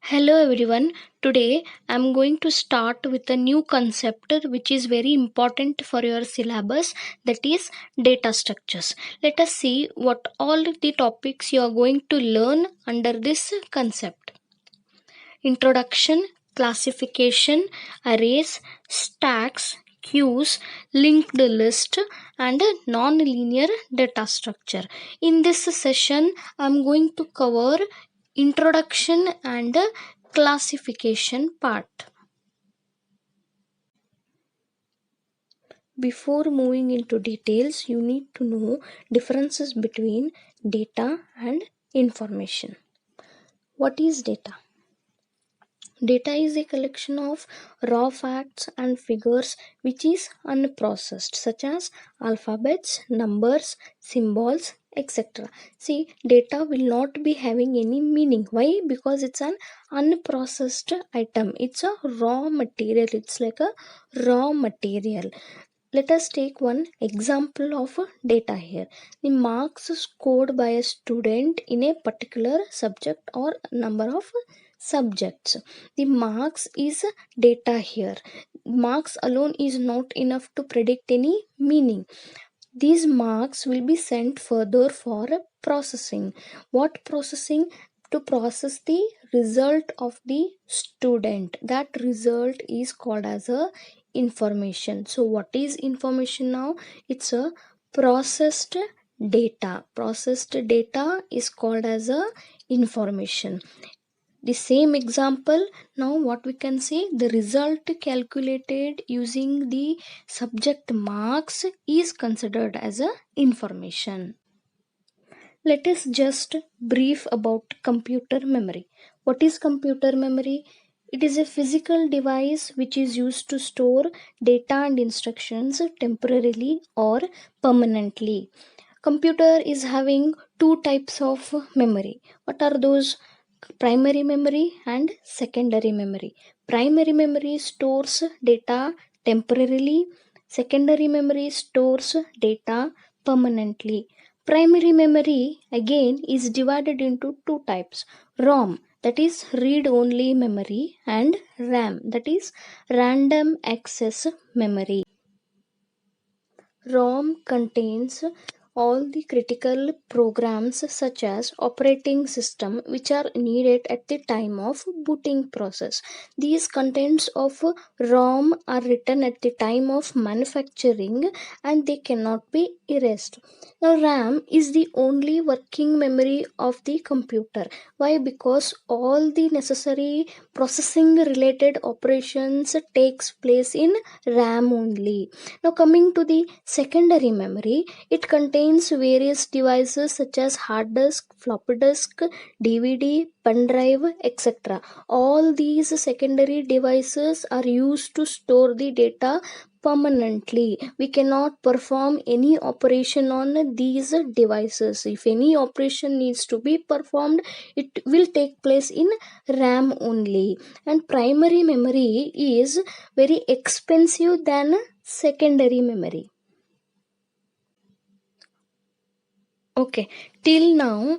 Hello everyone. Today I'm going to start with a new concept which is very important for your syllabus, that is data structures. Let us see what all the topics you are going to learn under this concept. Introduction, classification, arrays, stacks, queues, linked list, and a non-linear data structure. In this session I'm going to cover introduction and classification part. Before moving into details, you need to know differences between data and information. What is data? Data is a collection of raw facts and figures which is unprocessed, such as alphabets, numbers, symbols, etc. See, data will not be having any meaning. Why? Because it's an unprocessed item. It's a raw material. It's like a raw material. Let us take one example of data here. The marks scored by a student in a particular subject or number of subjects. The marks is data here. Marks alone is not enough to predict any meaning. These marks will be sent further for processing. What processing? To process the result of the student. That result is called as a information. So what is information now? It's a processed data. Processed data is called as a information. The same example, now what we can say, the result calculated using the subject marks is considered as a information. Let us just brief about computer memory. What is computer memory? It is a physical device which is used to store data and instructions temporarily or permanently. Computer is having two types of memory. What are those? Primary memory and secondary memory. Primary memory stores data temporarily. Secondary memory stores data permanently. Primary memory again is divided into two types: ROM, that is read only memory, and RAM, that is random access memory. ROM contains all the critical programs such as operating system which are needed at the time of booting process. These contents of ROM are written at the time of manufacturing and they cannot be erased. Now RAM is the only working memory of the computer. Why? Because all the necessary processing related operations takes place in RAM only. Now coming to the secondary memory, it contains various devices such as hard disk, floppy disk, DVD, pen drive, etc. All these secondary devices are used to store the data permanently. We cannot perform any operation on these devices. If any operation needs to be performed, it will take place in RAM only. And primary memory is very expensive than secondary memory. Okay, till now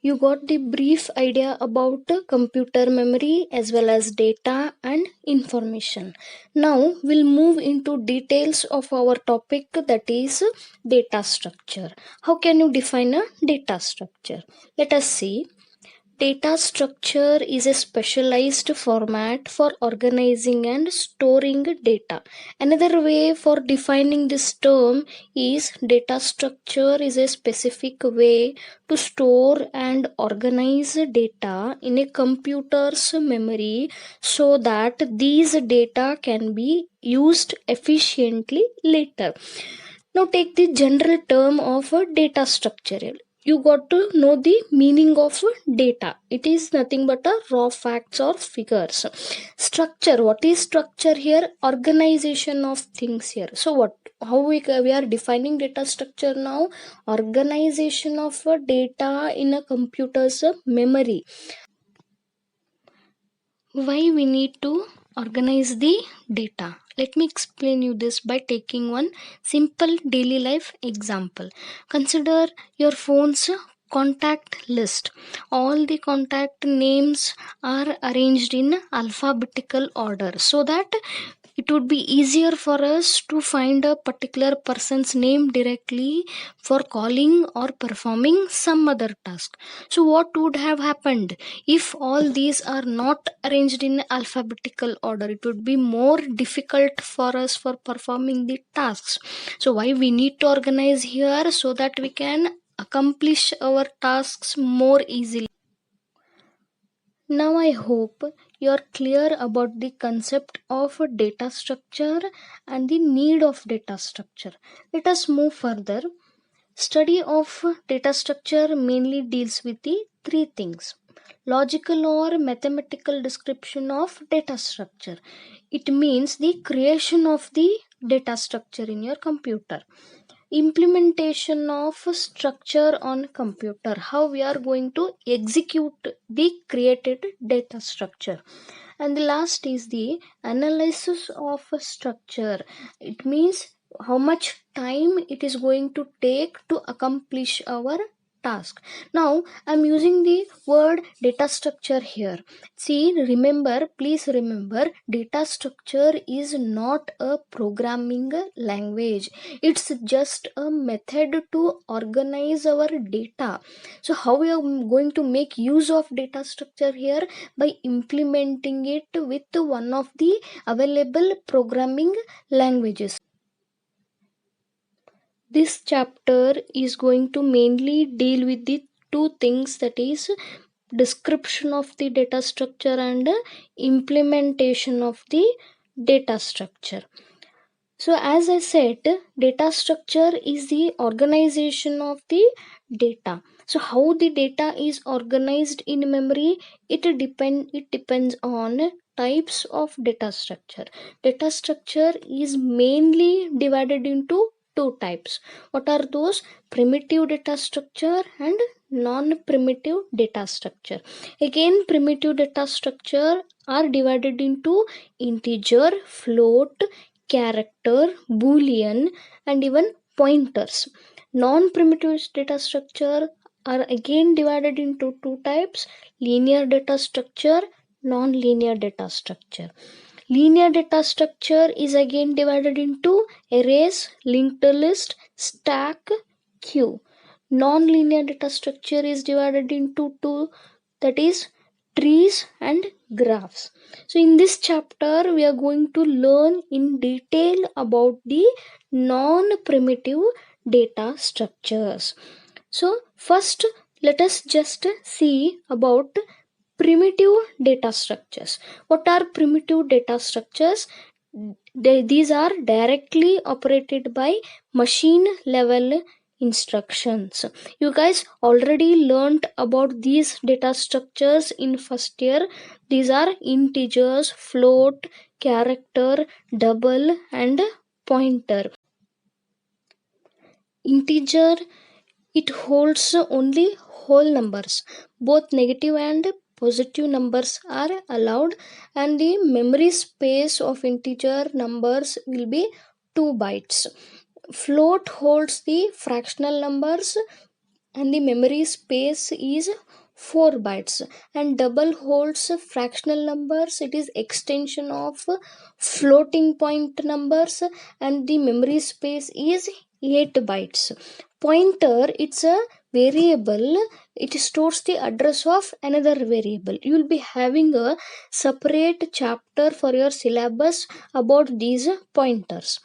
you got the brief idea about computer memory as well as data and information. Now we'll move into details of our topic, that is data structure. How can you define a data structure? Let us see. Data structure is a specialized format for organizing and storing data. Another way for defining this term is data structure is a specific way to store and organize data in a computer's memory so that these data can be used efficiently later. Now take the general term of a data structure. You got to know the meaning of data. It is nothing but a raw facts or figures. Structure, what is structure here? Organization of things here. So what, how we are defining data structure now? Organization of data in a computer's memory. Why we need to organize the data? Let me explain you this by taking one simple daily life example. Consider your phone's contact list. All the contact names are arranged in alphabetical order so that it would be easier for us to find a particular person's name directly for calling or performing some other task. So what would have happened if all these are not arranged in alphabetical order? It would be more difficult for us for performing the tasks. So why we need to organize here, so that we can accomplish our tasks more easily. Now I hope you're clear about the concept of a data structure and the need of data structure. Let us move further. Study of data structure mainly deals with the three things: logical or mathematical description of data structure. It means the creation of the data structure in your computer. Implementation of structure on computer, how we are going to execute the created data structure. And the last is the analysis of a structure. It means how much time it is going to take to accomplish our task. Now I'm using the word data structure here. See, remember, please remember, data structure is not a programming language. It's just a method to organize our data. So how we are going to make use of data structure here? By implementing it with one of the available programming languages. This chapter is going to mainly deal with the two things, that is description of the data structure and implementation of the data structure. So as I said, data structure is the organization of the data. So how the data is organized in memory, it depends on types of data structure. Data structure is mainly divided into two types. What are those? Primitive data structure and non-primitive data structure. Again, primitive data structure are divided into integer, float, character, boolean, and even pointers. Non-primitive data structure are again divided into two types: linear data structure, non-linear data structure. Linear data structure is again divided into arrays, linked list, stack, queue. Non-linear data structure is divided into two, that is trees and graphs. So in this chapter we are going to learn in detail about the non-primitive data structures. So first, let us just see about primitive data structures. What are primitive data structures? These are directly operated by machine level instructions. You guys already learned about these data structures in first year. These are integers, float, character, double, and pointer. Integer, it holds only whole numbers. Both negative and positive numbers are allowed, and the memory space of integer numbers will be 2 bytes. Float holds the fractional numbers and the memory space is 4 bytes, and double holds fractional numbers. It is extension of floating point numbers, and the memory space is 8 bytes. Pointer, it's a variable, it stores the address of another variable. You will be having a separate chapter for your syllabus about these pointers.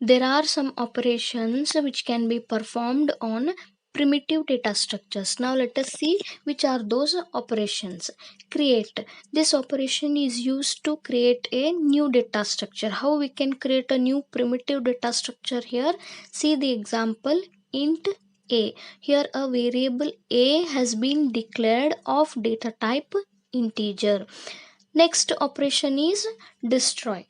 There are some operations which can be performed on primitive data structures. Now let us see which are those operations. Create. This operation is used to create a new data structure. How we can create a new primitive data structure here? See the example, int a. Here a variable a has been declared of data type integer. Next operation is destroy.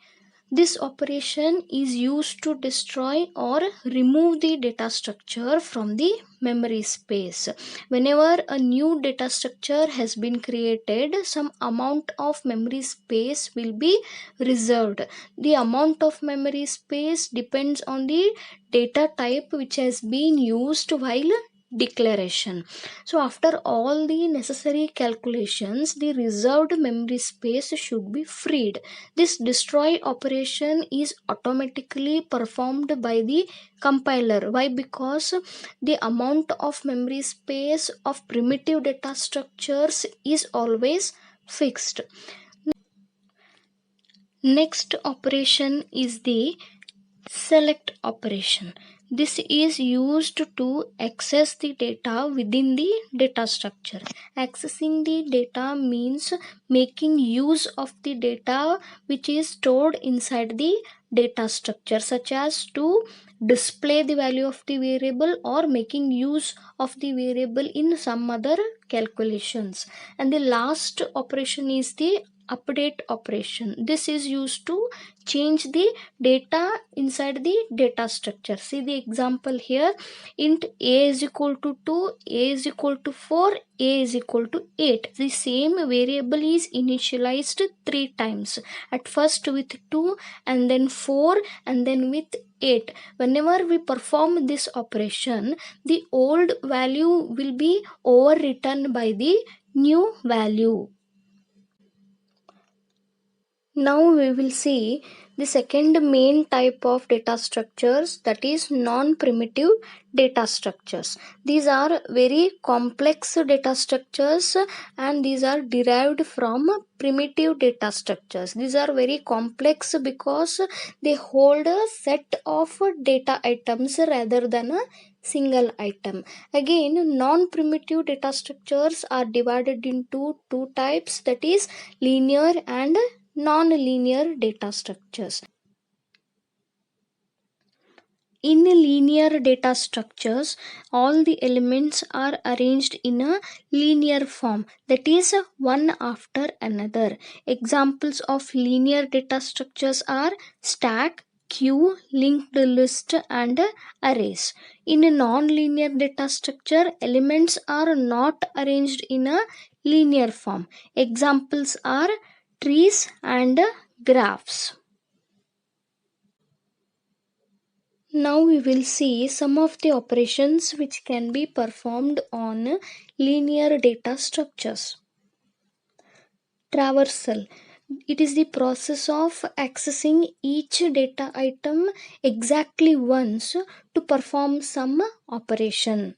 This operation is used to destroy or remove the data structure from the memory space. Whenever a new data structure has been created, some amount of memory space will be reserved. The amount of memory space depends on the data type which has been used while declaration. So after all the necessary calculations, the reserved memory space should be freed. This destroy operation is automatically performed by the compiler. Why? Because the amount of memory space of primitive data structures is always fixed. Next operation is the select operation. This is used to access the data within the data structure. Accessing the data means making use of the data which is stored inside the data structure, such as to display the value of the variable or making use of the variable in some other calculations. And the last operation is the update operation. This is used to change the data inside the data structure. See the example here. Int a is equal to 2, a is equal to 4, a is equal to 8. The same variable is initialized 3 times. At first with 2, and then 4, and then with 8. Whenever we perform this operation, the old value will be overwritten by the new value. Now we will see the second main type of data structures, that is non-primitive data structures. These are very complex data structures and these are derived from primitive data structures. These are very complex because they hold a set of data items rather than a single item. Again, non-primitive data structures are divided into two types, that is linear and non-linear data structures. In linear data structures, all the elements are arranged in a linear form, that is one after another. Examples of linear data structures are stack, queue, linked list, and arrays. In a non-linear data structure, elements are not arranged in a linear form. Examples are trees and graphs. Now we will see some of the operations which can be performed on linear data structures. Traversal. It is the process of accessing each data item exactly once to perform some operation.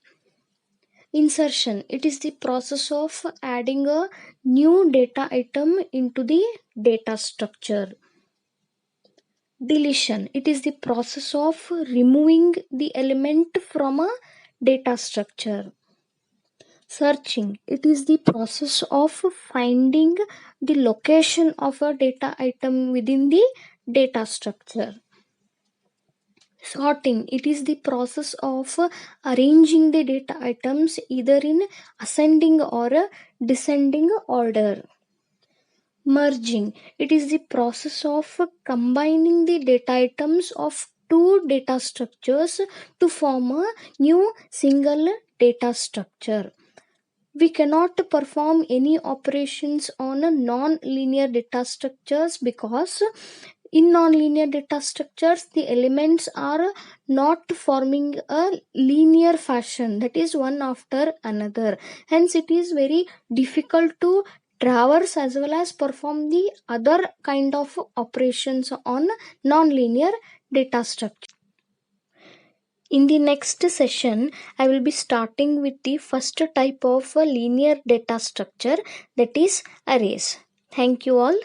Insertion. It is the process of adding a new data item into the data structure. Deletion. It is the process of removing the element from a data structure. Searching. It is the process of finding the location of a data item within the data structure. Sorting. It is the process of arranging the data items either in ascending or a descending order. Merging. It is the process of combining the data items of two data structures to form a new single data structure. We cannot perform any operations on a non-linear data structures because in non-linear data structures the elements are not forming a linear fashion, that is one after another. Hence it is very difficult to traverse as well as perform the other kind of operations on non-linear data structure. In the next session, I will be starting with the first type of a linear data structure, that is arrays. Thank you all.